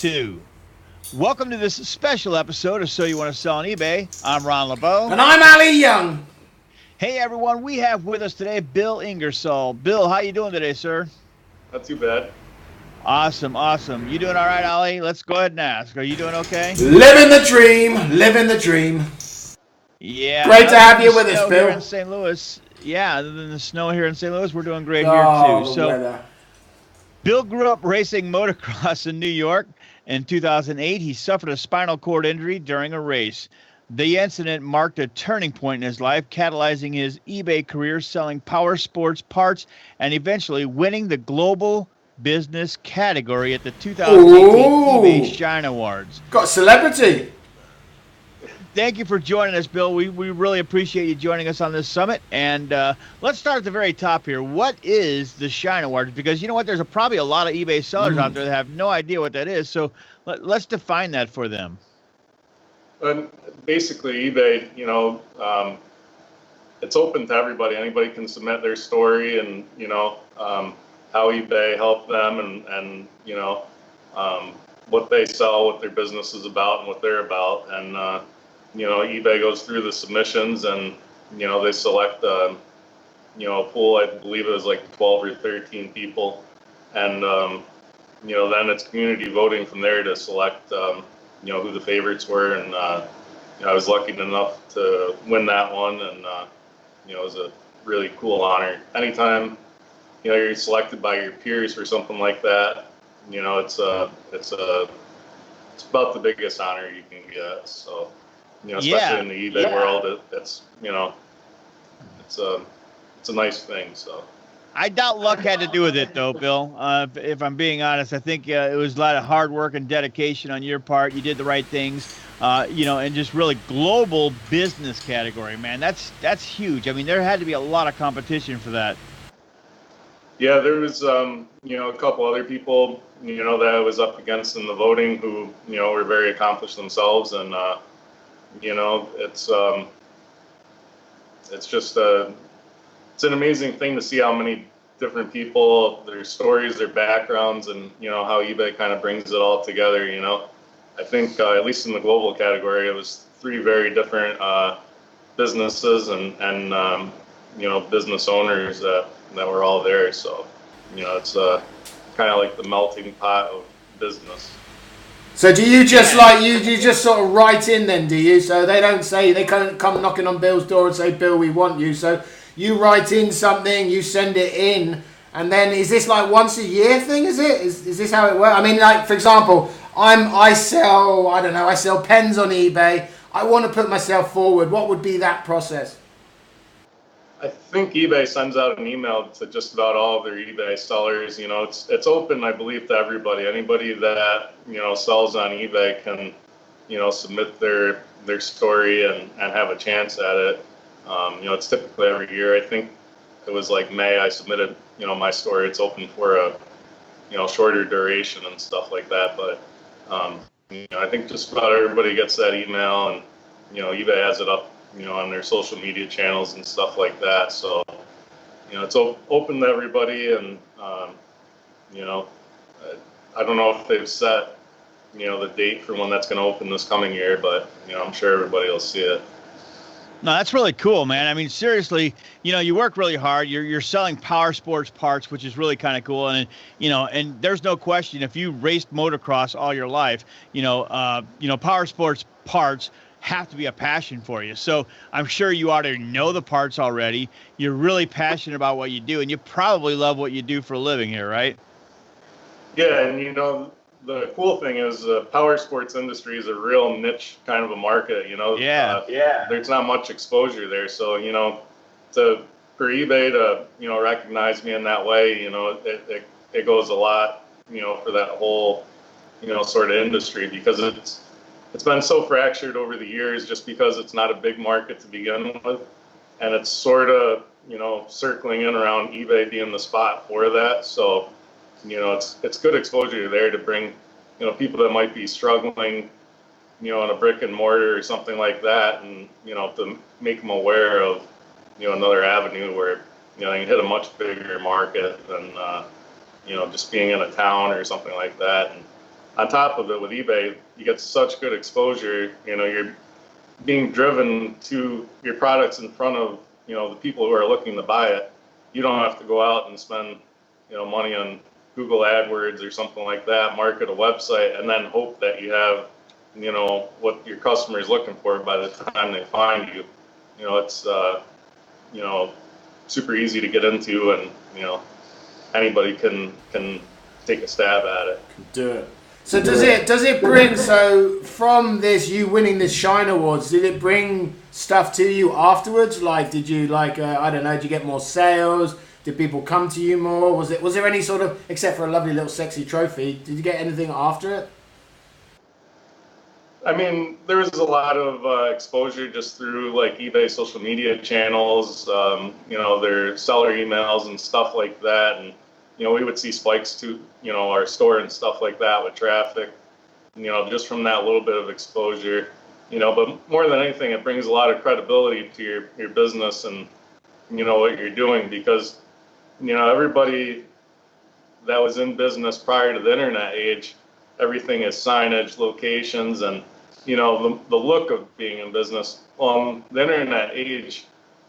2. Welcome to this special episode of So You Want to Sell on eBay. I'm Ron LeBeau. And I'm Ali Young. Hey everyone, we have with us today Bill Ingersoll. Bill, how you doing today, sir? Not too bad. Awesome. You doing all right, Ali? Let's go ahead and ask. Are you doing okay? Living the dream. Yeah. Great to have you with us, Bill. Here in St. Louis. Yeah, other than the snow here in St. Louis, we're doing great here too. The weather. Bill grew up racing motocross in New York. In 2008, he suffered a spinal cord injury during a race. The incident marked a turning point in his life, catalyzing his eBay career, selling power sports parts, and eventually winning the global business category at the 2018 eBay Shine Awards. Got celebrity. Thank you for joining us, Bill. We really appreciate you joining us on this summit. And let's start at the very top here. What is the Shine Awards? Because you know what? There's probably a lot of eBay sellers out there that have no idea what that is. So let's define that for them. Basically, eBay, it's open to everybody. Anybody can submit their story and, how eBay helped them and what they sell, what their business is about and what they're about. And, eBay goes through the submissions and, they select, a pool, I believe it was like 12 or 13 people. And, then it's community voting from there to select, who the favorites were. And, I was lucky enough to win that one. And, it was a really cool honor. Anytime, you're selected by your peers for something like that, it's about the biggest honor you can get. So, especially in the eBay world, it's a nice thing. So I doubt luck had to do with it, though, Bill. If I'm being honest, I think it was a lot of hard work and dedication on your part. You did the right things, and just really global business category, man. That's huge. I mean, there had to be a lot of competition for that. Yeah, there was, a couple other people, that I was up against in the voting who, were very accomplished themselves. And, it's just it's an amazing thing to see how many different people, their stories, their backgrounds, and, how eBay kind of brings it all together, I think, at least in the global category, it was 3 very different businesses and business owners that were all there. So, it's kind of like the melting pot of business. So do you just you just sort of write in then, do you? So they don't say, they can't come knocking on Bill's door and say, Bill, we want you. So you write in something, you send it in, and then is this like once a year thing, is it? Is this how it works? I mean, like, for example, I sell pens on eBay. I want to put myself forward. What would be that process? I think eBay sends out an email to just about all of their eBay sellers. It's open, I believe, to everybody. Anybody that, sells on eBay can, submit their story and have a chance at it. It's typically every year. I think it was like May I submitted, my story. It's open for a, shorter duration and stuff like that. But, I think just about everybody gets that email and, eBay has it up, on their social media channels and stuff like that. So, it's open to everybody. And, I don't know if they've set, the date for when that's going to open this coming year, but, I'm sure everybody will see it. No, that's really cool, man. I mean, seriously, you work really hard. You're selling power sports parts, which is really kind of cool. And, and there's no question, if you raced motocross all your life, power sports parts have to be a passion for you. So I'm sure you already know the parts already. You're really passionate about what you do, and you probably love what you do for a living here, right? Yeah, and the cool thing is the power sports industry is a real niche kind of a market, there's not much exposure there. So, for eBay to, recognize me in that way, it goes a lot, for that whole, sort of industry, because it's been so fractured over the years just because it's not a big market to begin with. And it's sort of, circling in around eBay being the spot for that. So, it's good exposure there to bring, people that might be struggling, in a brick and mortar or something like that, and, to make them aware of, another avenue where, you can hit a much bigger market than, just being in a town or something like that. And, on top of it with eBay, you get such good exposure. You know, you're being driven to your products in front of, you know, the people who are looking to buy it. You don't have to go out and spend, you know, money on Google AdWords or something like that, market a website, and then hope that you have, you know, what your customer is looking for by the time they find you. You know, it's, you know, super easy to get into, and, you know, anybody can take a stab at it. Do it. So does it bring, so from this, you winning this Shine Awards, did it bring stuff to you afterwards? Like, did you, like, I don't know, did you get more sales? Did people come to you more? Was there any sort of, except for a lovely little sexy trophy, did you get anything after it? I mean, there was a lot of exposure just through like eBay social media channels, you know, their seller emails and stuff like that. And, you know, we would see spikes to, you know, our store and stuff like that with traffic, you know, just from that little bit of exposure, you know, but more than anything, it brings a lot of credibility to your business and, you know, what you're doing, because, you know, everybody that was in business prior to the internet age, everything is signage, locations, and, you know, the look of being in business. The internet age,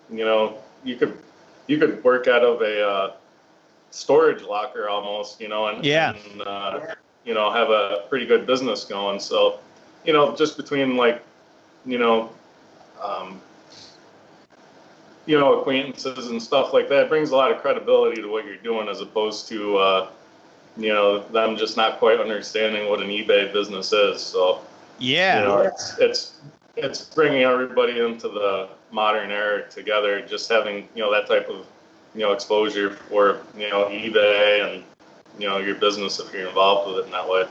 you know, you could work out of a storage locker almost, you know, and you know, have a pretty good business going. So, you know, just between like, you know, acquaintances and stuff like that, it brings a lot of credibility to what you're doing, as opposed to, you know, them just not quite understanding what an eBay business is. So, yeah, you know, it's bringing everybody into the modern era together, just having, you know, that type of, you know, exposure for, you know, eBay and, you know, your business if you're involved with it in that way.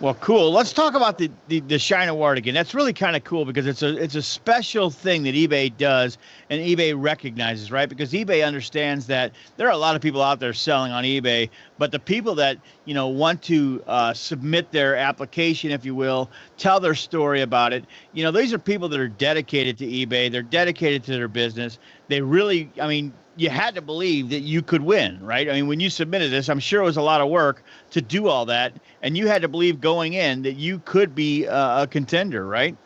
Well, cool. Let's talk about the Shine Award again. That's really kind of cool because it's a special thing that eBay does and eBay recognizes, right? Because eBay understands that there are a lot of people out there selling on eBay, but the people that, you know, want to submit their application, if you will, tell their story about it, you know, these are people that are dedicated to eBay. They're dedicated to their business. They really, I mean, you had to believe that you could win, right? I mean, when you submitted this, I'm sure it was a lot of work to do all that, and you had to believe going in that you could be a contender, right?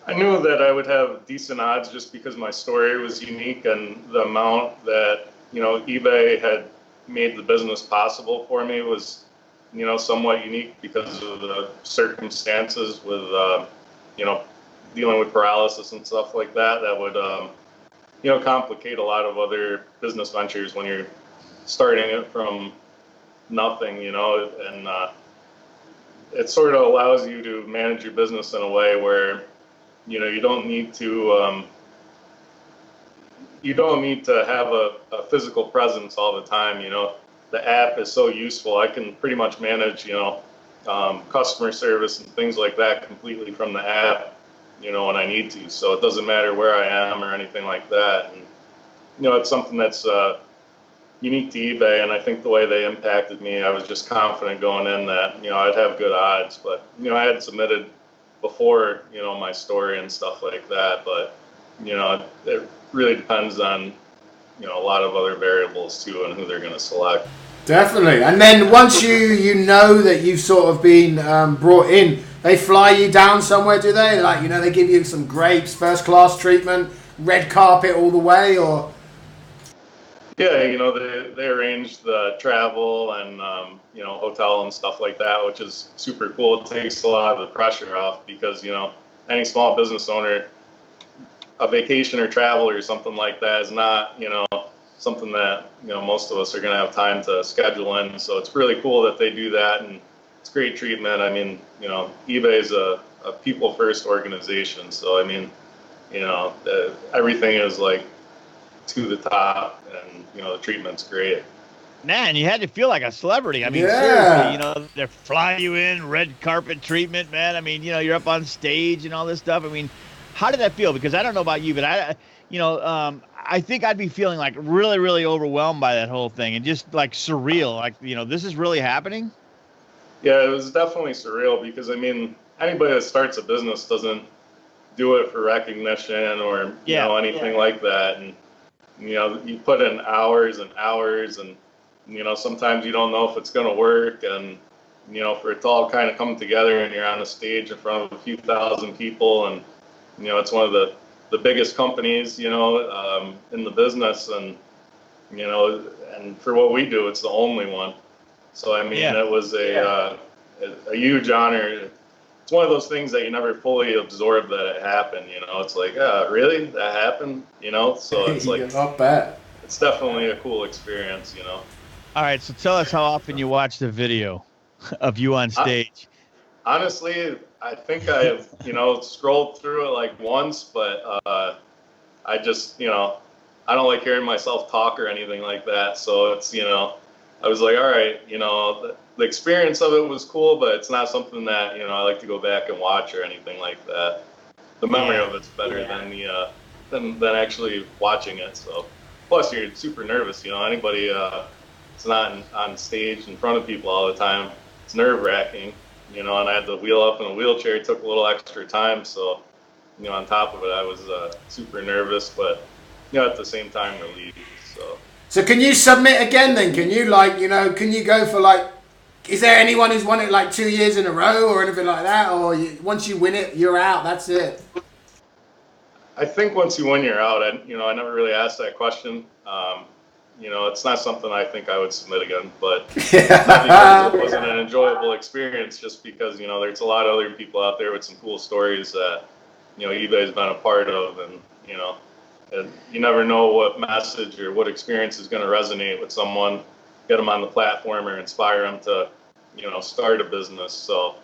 I knew that I would have decent odds just because my story was unique and the amount that, you know, eBay had made the business possible for me was, you know, somewhat unique because of the circumstances with, you know, dealing with paralysis and stuff like that. That would, you know, complicate a lot of other business ventures when you're starting it from nothing, you know, and it sort of allows you to manage your business in a way where, you know, you don't need to have a physical presence all the time. You know, the app is so useful. I can pretty much manage, you know, customer service and things like that completely from the app, you know, when I need to. So it doesn't matter where I am or anything like that. And, you know, it's something that's unique to eBay. And I think the way they impacted me, I was just confident going in that, you know, I'd have good odds. But, you know, I had submitted before, you know, my story and stuff like that. But, you know, it really depends on, you know, a lot of other variables too and who they're going to select. Definitely. And then once you know that you've sort of been brought in, they fly you down somewhere, do they? Like, you know, they give you some grapes, first class treatment, red carpet all the way, or? Yeah, you know, they arrange the travel and, you know, hotel and stuff like that, which is super cool. It takes a lot of the pressure off because, you know, any small business owner, a vacation or travel or something like that is not, you know, something that, you know, most of us are going to have time to schedule in. So it's really cool that they do that, and it's great treatment. I mean, you know, eBay is a people first organization. So, I mean, you know, everything is like to the top, and, you know, the treatment's great. Man, you had to feel like a celebrity. I mean, seriously, you know, they fly you in, red carpet treatment, man. I mean, you know, you're up on stage and all this stuff. I mean, how did that feel? Because I don't know about you, but I think I'd be feeling like really, really overwhelmed by that whole thing and just like surreal. Like, you know, this is really happening. Yeah, it was definitely surreal because, I mean, anybody that starts a business doesn't do it for recognition or, you know, anything like that. And, you know, you put in hours and hours, and, you know, sometimes you don't know if it's going to work. And, you know, for it to all kind of come together and you're on a stage in front of a few thousand people, and you know, it's one of the biggest companies, you know, in the business, and you know, and for what we do, it's the only one. So I mean, it was a huge honor. It's one of those things that you never fully absorb that it happened. You know, it's like, really, that happened. You know, so it's like, not bad. It's definitely a cool experience. You know. All right, so tell us how often you watch the video of you on stage. Honestly, I think I've, you know, scrolled through it like once, but I just, you know, I don't like hearing myself talk or anything like that. So it's, you know, I was like, all right, you know, the experience of it was cool, but it's not something that, you know, I like to go back and watch or anything like that. The memory of it's better than the than actually watching it. So plus you're super nervous, you know, anybody it's not on stage in front of people all the time. It's nerve-wracking, you know, and I had to wheel up in a wheelchair. It took a little extra time, so, you know, on top of it, I was super nervous, but, you know, at the same time, relieved, so. So can you submit again then? Can you, like, you know, can you go for, like, is there anyone who's won it, like, 2 years in a row or anything like that? Or once you win it, you're out, that's it? I think once you win, you're out. I never really asked that question. You know, it's not something I think I would submit again, but not because it wasn't an enjoyable experience, just because, you know, there's a lot of other people out there with some cool stories that, you know, eBay's been a part of, and, you know, and you never know what message or what experience is going to resonate with someone, get them on the platform or inspire them to, you know, start a business. So,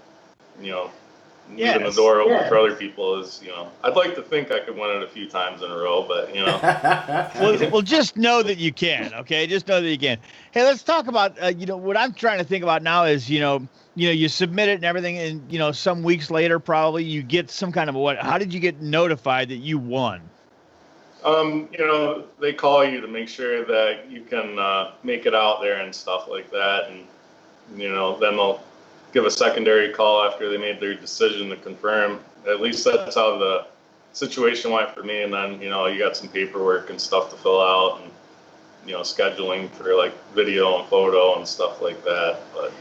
you know, leaving the door open for other people is, you know, I'd like to think I could win it a few times in a row, but, you know. well, just know that you can, okay? Just know that you can. Hey, let's talk about, you know, what I'm trying to think about now is, you know, you submit it and everything, and, you know, some weeks later, probably you get some kind of how did you get notified that you won? You know, they call you to make sure that you can make it out there and stuff like that, and, you know, then they'll give a secondary call after they made their decision to confirm. At least that's how the situation went for me. And then, you know, you got some paperwork and stuff to fill out, and, you know, scheduling for like video and photo and stuff like that. But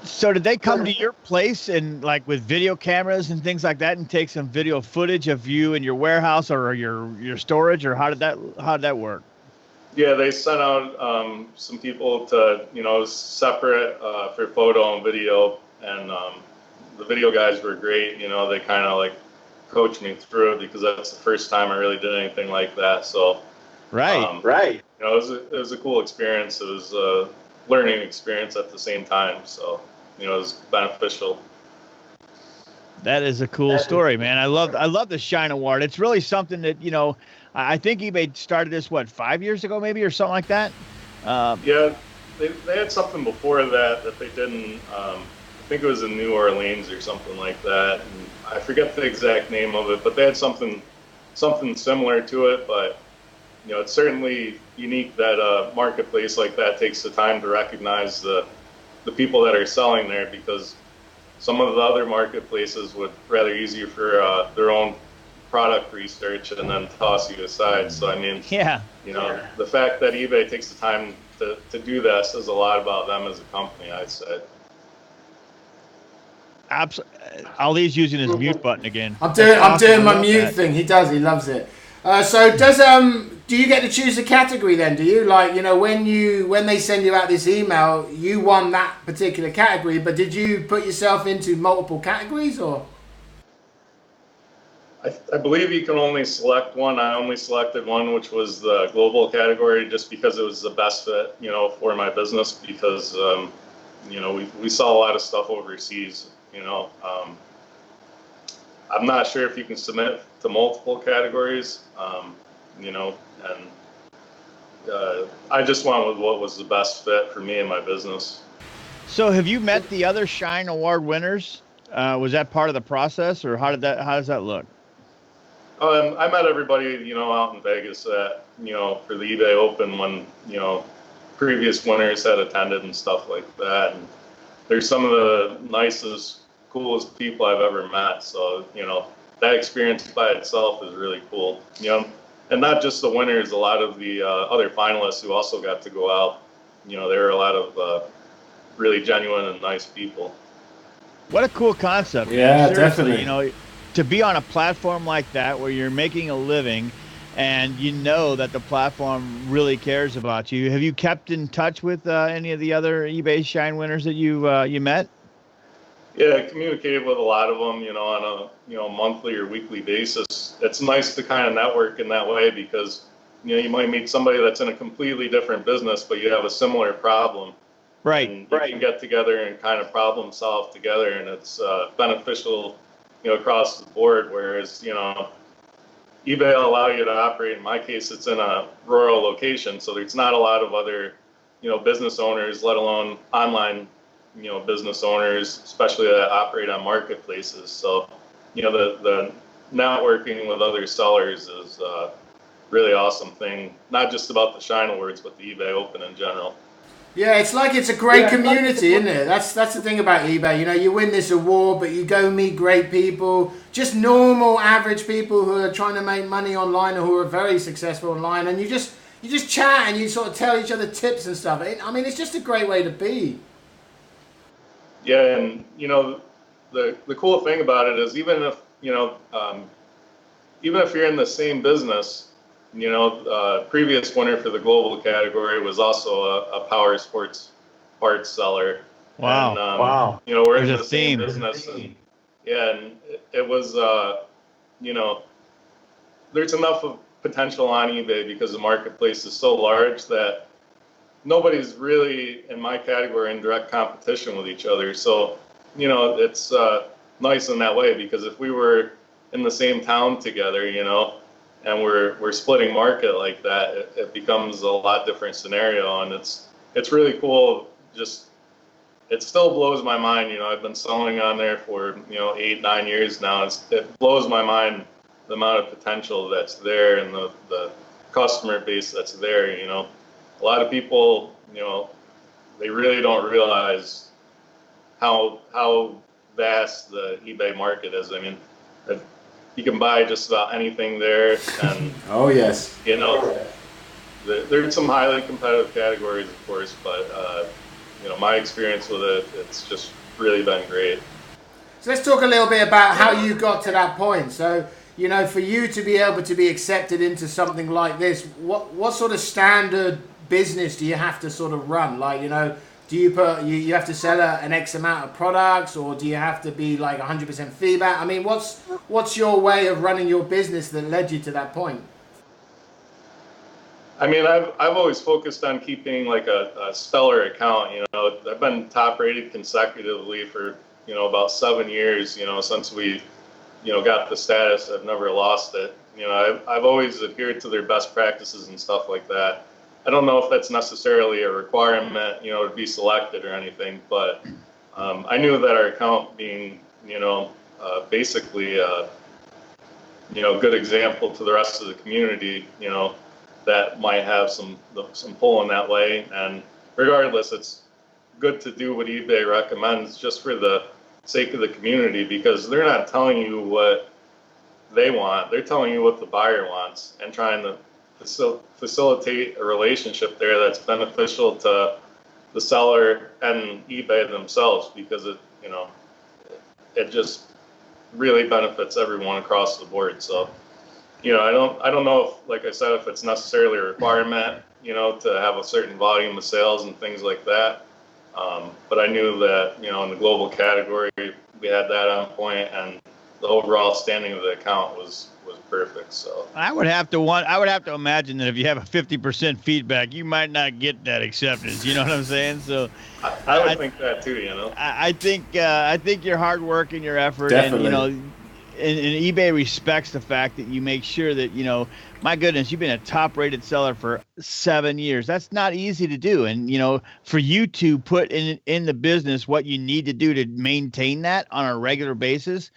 so did they come to your place and like with video cameras and things like that and take some video footage of you in your warehouse or your storage, or how did that work? Yeah, they sent out some people to, you know, separate for photo and video, and the video guys were great. You know, they kind of like coached me through it because that's the first time I really did anything like that. So, right. You know, it was a cool experience. It was a learning experience at the same time. So, you know, it was beneficial. That is a cool story, man. I love the Shine Award. It's really something that, you know, I think eBay started this, 5 years ago maybe, or something like that? Yeah, they had something before that they didn't, I think it was in New Orleans or something like that. And I forget the exact name of it, but they had something similar to it. But, you know, it's certainly unique that a marketplace like that takes the time to recognize the people that are selling there, because some of the other marketplaces would rather use you for their own product research and then toss you aside. So I mean, you know, the fact that eBay takes the time to do that says a lot about them as a company, I'd say. Absolutely. Ali's using his mute button again. I'm doing my mute thing. He loves it. So do you get to choose a category then? Do you, like, you know, when they send you out this email, you won that particular category, but did you put yourself into multiple categories, or? I believe you can only select one. I only selected one, which was the global category, just because it was the best fit, you know, for my business, because, you know, we saw a lot of stuff overseas, you know. I'm not sure if you can submit to multiple categories, you know, and I just went with what was the best fit for me and my business. So have you met the other Shine Award winners? Was that part of the process, or how does that look? I met everybody, you know, out in Vegas at, you know, for the eBay Open when, you know, previous winners had attended and stuff like that. And they're some of the nicest, coolest people I've ever met. So, you know, that experience by itself is really cool. You know, and not just the winners, a lot of the other finalists who also got to go out. You know, there were a lot of really genuine and nice people. What a cool concept. Yeah, man. definitely. You know, to be on a platform like that where you're making a living and you know that the platform really cares about you. Have you kept in touch with any of the other eBay Shine winners that you met? Yeah, I communicate with a lot of them, on a monthly or weekly basis. It's nice to kind of network in that way because you might meet somebody that's in a completely different business, but you have a similar problem. Right. And you can get together and kind of problem solve together, and it's beneficial, across the board. Whereas, eBay will allow you to operate. In my case, it's in a rural location, so there's not a lot of other, business owners, let alone online, business owners, especially that operate on marketplaces. So, the networking with other sellers is a really awesome thing. Not just about the Shine Awards, but the eBay Open in general. Yeah, it's like it's a great community, isn't it? That's the thing about eBay. You win this award, but you go meet great people, just normal, average people who are trying to make money online or who are very successful online, and you just chat and you sort of tell each other tips and stuff. It's just a great way to be. Yeah, and the cool thing about it is even if you're in the same business. Previous winner for the global category was also a power sports parts seller. Wow. And, Wow. We're There's in a the same theme. business. And, it was, there's enough of potential on eBay because the marketplace is so large that nobody's really in my category in direct competition with each other. So, it's nice in that way because if we were in the same town together, and we're splitting market like that, it becomes a lot different scenario, and it's really cool. Just it still blows my mind. I've been selling on there for 8-9 years now. It blows my mind the amount of potential that's there and the customer base that's there. A lot of people they really don't realize how vast the eBay market is. You can buy just about anything there, and oh yes, there's some highly competitive categories, of course, but my experience with it, it's just really been great. So let's talk a little bit about how you got to that point. So for you to be able to be accepted into something like this, what sort of standard business do you have to sort of run? Like do you you have to sell an X amount of products, or do you have to be like 100% feedback? What's your way of running your business that led you to that point? I've always focused on keeping like a stellar account. I've been top rated consecutively for about 7 years. Since we got the status, I've never lost it. I've always adhered to their best practices and stuff like that. I don't know if that's necessarily a requirement, to be selected or anything, but I knew that our account being, basically, good example to the rest of the community, that might have some pull in that way. And regardless, it's good to do what eBay recommends just for the sake of the community, because they're not telling you what they want. They're telling you what the buyer wants and trying to facilitate a relationship there that's beneficial to the seller and eBay themselves, because it just really benefits everyone across the board. So, I don't know if, like I said, if it's necessarily a requirement, to have a certain volume of sales and things like that. But I knew that, in the global category, we had that on point, and the overall standing of the account was perfect. So I would have to imagine that if you have a 50% feedback, you might not get that acceptance. You know what I'm saying? So I would think that too. I think your hard work and your effort, definitely. and eBay respects the fact that you make sure that my goodness, you've been a top rated seller for 7 years. That's not easy to do, and for you to put in the business what you need to do to maintain that on a regular basis.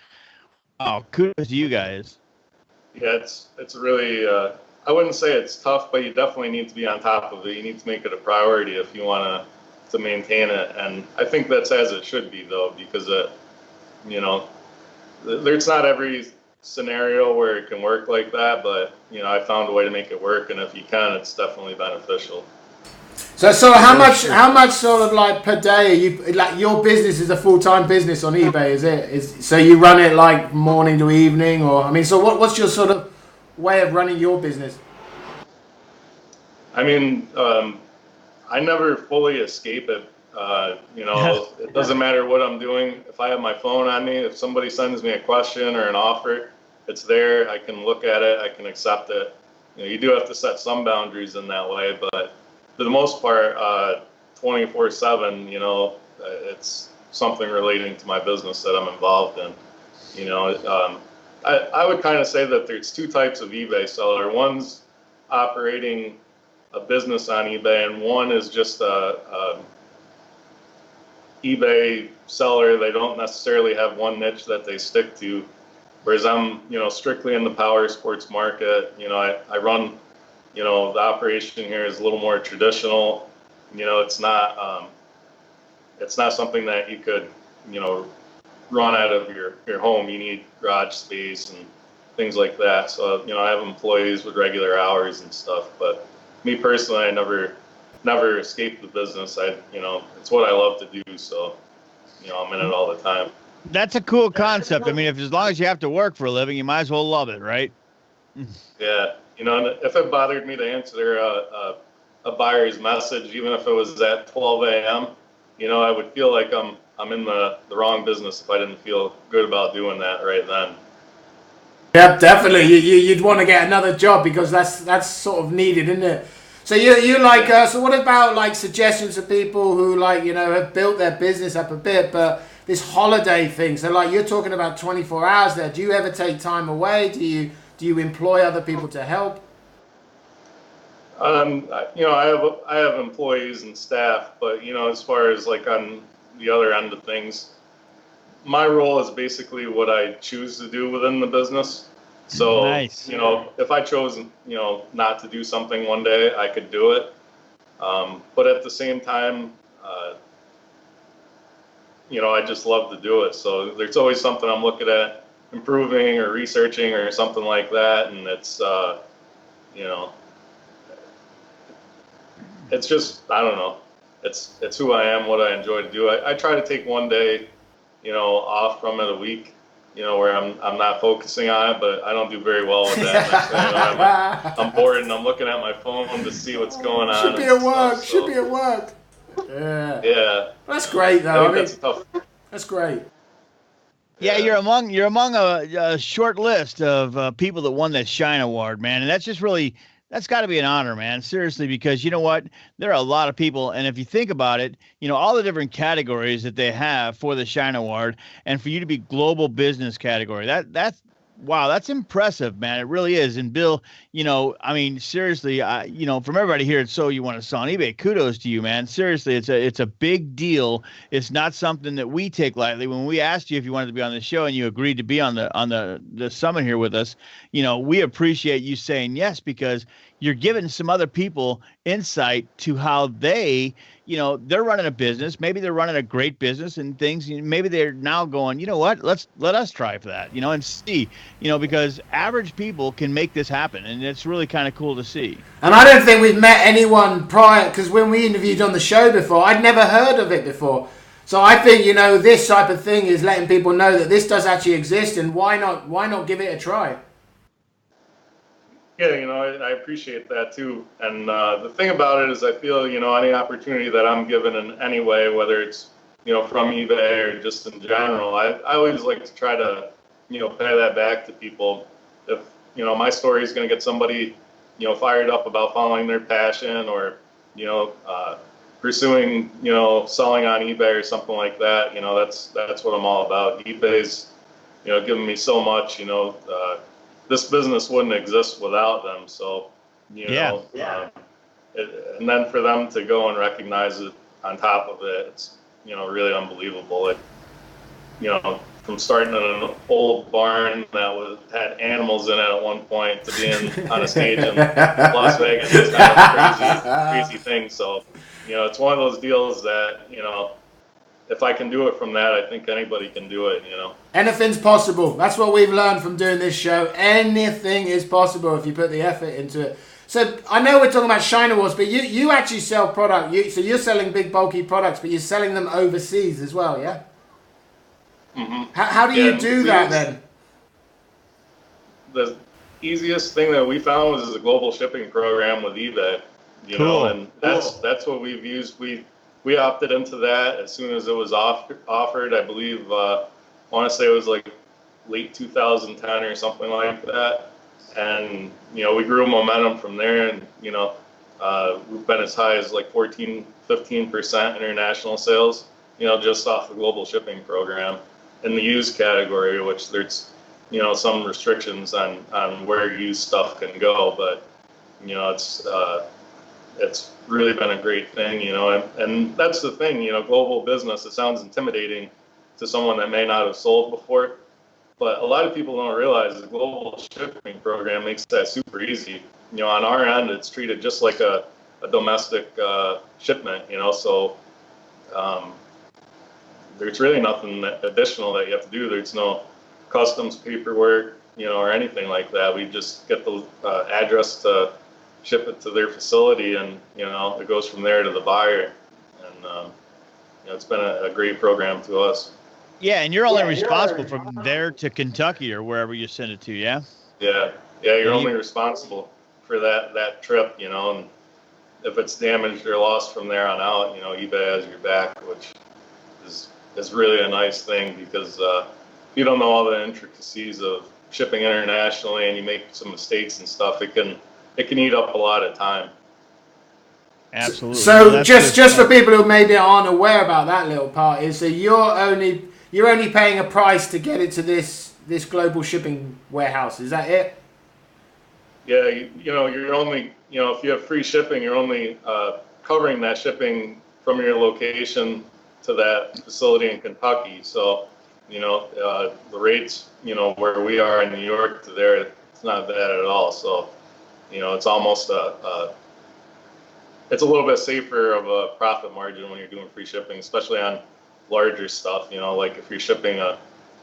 Oh, kudos to you guys. Yeah, it's really, I wouldn't say it's tough, but you definitely need to be on top of it. You need to make it a priority if you want to maintain it. And I think that's as it should be, though, because there's not every scenario where it can work like that, but I found a way to make it work, and if you can, it's definitely beneficial. So how much sort of like per day are you, like your business is a full-time business on eBay, is it? So you run it like morning to evening, or I mean, so what's your sort of way of running your business? I mean, I never fully escape it. It doesn't matter what I'm doing. If I have my phone on me, if somebody sends me a question or an offer, it's there. I can look at it. I can accept it. You do have to set some boundaries in that way, but for the most part, 24/7, it's something relating to my business that I'm involved in. I would kind of say that there's two types of eBay seller. One's operating a business on eBay, and one is just a eBay seller. They don't necessarily have one niche that they stick to. Whereas I'm, strictly in the power sports market. I run. The operation here is a little more traditional. It's not something that you could, run out of your home. You need garage space and things like that. So, I have employees with regular hours and stuff. But me personally, I never escaped the business. It's what I love to do. So, I'm in it all the time. That's a cool concept. I mean, as long as you have to work for a living, you might as well love it, right? Yeah. And if it bothered me to answer a buyer's message, even if it was at 12 a.m., I would feel like I'm in the wrong business if I didn't feel good about doing that right then. Yeah, definitely. You'd want to get another job because that's sort of needed, isn't it? So you like so what about like suggestions for people who like have built their business up a bit, but this holiday thing? So like you're talking about 24 hours there. Do you ever take time away? Do you employ other people to help? I have employees and staff, but as far as like on the other end of things, my role is basically what I choose to do within the business. So, nice. If I chose, not to do something one day, I could do it. But at the same time, I just love to do it. So there's always something I'm looking at improving or researching or something like that. And it's, it's just, I don't know. It's who I am, what I enjoy to do. I try to take one day, off from it a week, where I'm not focusing on it, but I don't do very well with that. I'm bored and I'm looking at my phone to see what's going on. Should be at work. Should be at work. Yeah. Yeah. That's great, though. That's tough. That's great. Yeah, you're among a short list of people that won that Shine Award, man, and that's got to be an honor, man. Seriously, because you know what? There are a lot of people, and if you think about it, all the different categories that they have for the Shine Award, and for you to be global business category, that's wow, that's impressive, man. It really is. And Bill, I mean, seriously, from everybody here at So You Want to Sell on eBay, kudos to you, man. Seriously, it's a big deal. It's not something that we take lightly. When we asked you if you wanted to be on the show and you agreed to be on the summit here with us, we appreciate you saying yes, because you're giving some other people insight to how they, they're running a business. Maybe they're running a great business and things. Maybe they're now going, let us try for that, and see, because average people can make this happen. And it's really kind of cool to see. And I don't think we've met anyone prior, because when we interviewed on the show before, I'd never heard of it before. So I think, this type of thing is letting people know that this does actually exist, and why not give it a try? Yeah, I appreciate that too. And the thing about it is I feel, any opportunity that I'm given in any way, whether it's, from eBay or just in general, I always like to try to, pay that back to people. If, my story is going to get somebody, fired up about following their passion or, pursuing, selling on eBay or something like that, that's what I'm all about. eBay's, giving me so much, this business wouldn't exist without them. So, and then for them to go and recognize it on top of it, it's, really unbelievable. From starting in an old barn that had animals in it at one point to being on a stage in Las Vegas, it's kind of a crazy thing. So, it's one of those deals that, if I can do it from that, I think anybody can do it, Anything's possible. That's what we've learned from doing this show. Anything is possible if you put the effort into it. So I know we're talking about Shine Awards, but you actually sell product. So you're selling big bulky products, but you're selling them overseas as well, yeah? Mm-hmm. How do you do that then? The easiest thing that we found was a global shipping program with eBay. You know, and that's what we've used. We opted into that as soon as it was offered. I believe I want to say it was like late 2010 or something like that. And, you know, we grew momentum from there, and, you know, we've been as high as like 14, 15% international sales, you know, just off the global shipping program. In the used category, which there's, you know, some restrictions on where used stuff can go, but, you know, it's really been a great thing, you know, and that's the thing, you know, global business, it sounds intimidating to someone that may not have sold before. But a lot of people don't realize the global shipping program makes that super easy. You know, on our end, it's treated just like a domestic shipment, you know, so there's really nothing additional that you have to do. There's no customs paperwork, you know, or anything like that. We just get the address to ship it to their facility, and, you know, it goes from there to the buyer. And, you know, it's been a great program to us. Yeah, and you're only responsible from there to Kentucky or wherever you send it to, yeah? Yeah, you're only responsible for that trip, you know, and if it's damaged or lost from there on out, you know, eBay has your back, which is really a nice thing, because if you don't know all the intricacies of shipping internationally and you make some mistakes and stuff, it can eat up a lot of time. Absolutely. So just for people who maybe aren't aware about that little part, is that you're only paying a price to get it to this global shipping warehouse. Is that it? Yeah, you know, you're only, you know, if you have free shipping, you're only covering that shipping from your location to that facility in Kentucky. So, you know, the rates, you know, where we are in New York to there, it's not bad at all. So, you know, it's almost it's a little bit safer of a profit margin when you're doing free shipping, especially on larger stuff. You know, like if you're shipping a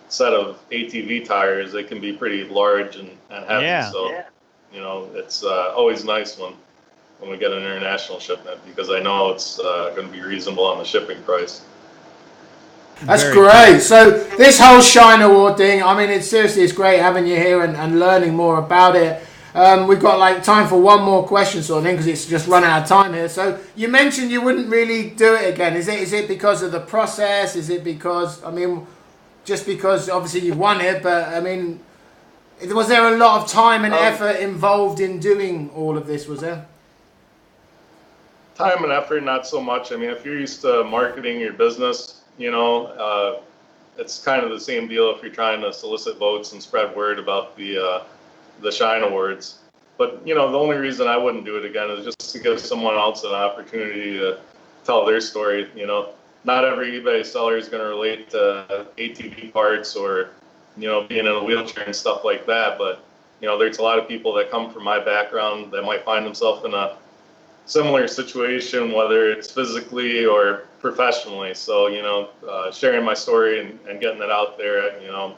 set of ATV tires, they can be pretty large and heavy. Yeah. So, you know, it's always nice when we get an international shipment, because I know it's going to be reasonable on the shipping price. That's great. So this whole Shine Award thing, I mean, it's great having you here and learning more about it. We've got like time for one more question sort of thing, because it's just run out of time here. So you mentioned you wouldn't really do it again. Is it because of the process? Is it because, I mean, just because obviously you won it, but I mean, was there a lot of time and effort involved in doing all of this, was there? Time and effort, not so much. I mean, if you're used to marketing your business, you know, it's kind of the same deal if you're trying to solicit votes and spread word about the Shine Awards. But, you know, the only reason I wouldn't do it again is just to give someone else an opportunity to tell their story. You know, not every eBay seller is going to relate to ATV parts or, you know, being in a wheelchair and stuff like that. But, you know, there's a lot of people that come from my background that might find themselves in a similar situation, whether it's physically or professionally. So, you know, sharing my story and getting it out there, you know,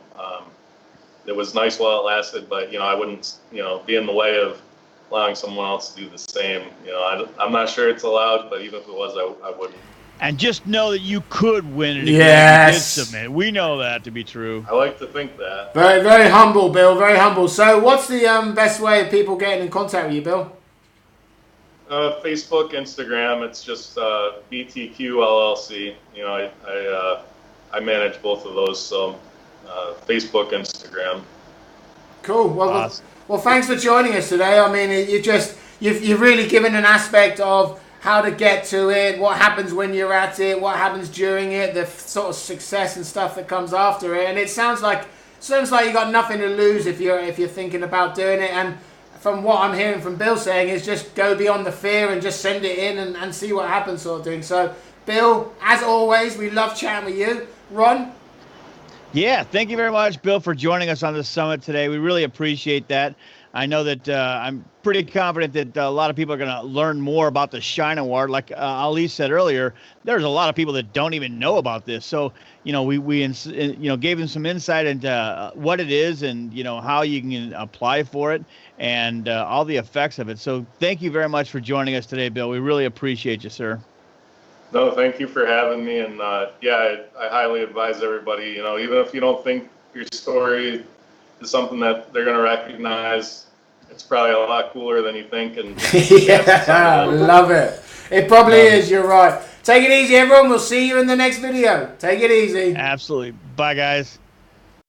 it was nice while it lasted, but, you know, I wouldn't, you know, be in the way of allowing someone else to do the same. You know, I'm not sure it's allowed, but even if it was, I wouldn't. And just know that you could win it again. Yes. If you did submit. We know that to be true. I like to think that. Very, very humble, Bill. Very humble. So what's the best way of people getting in contact with you, Bill? Facebook, Instagram. It's just BTQ LLC. You know, I manage both of those. So Facebook, Instagram. Cool. Well, awesome. Well, thanks for joining us today. I mean, you've really given an aspect of how to get to it, what happens when you're at it, what happens during it, the sort of success and stuff that comes after it. And it sounds like you got nothing to lose if you're thinking about doing it. And from what I'm hearing from Bill saying is just go beyond the fear and just send it in and see what happens, sort of thing. So, Bill, as always, we love chatting with you. Ron? Yeah, thank you very much, Bill, for joining us on the summit today. We really appreciate that. I know that I'm pretty confident that a lot of people are going to learn more about the Shine Award. Like Ali said earlier, there's a lot of people that don't even know about this. So, gave him some insight into what it is and, how you can apply for it and all the effects of it. So thank you very much for joining us today, Bill. We really appreciate you, sir. No, thank you for having me. And I highly advise everybody, even if you don't think your story is something that they're going to recognize, it's probably a lot cooler than you think. And yeah, love it. It probably is. You're right. Take it easy, everyone. We'll see you in the next video. Take it easy. Absolutely. Bye, guys.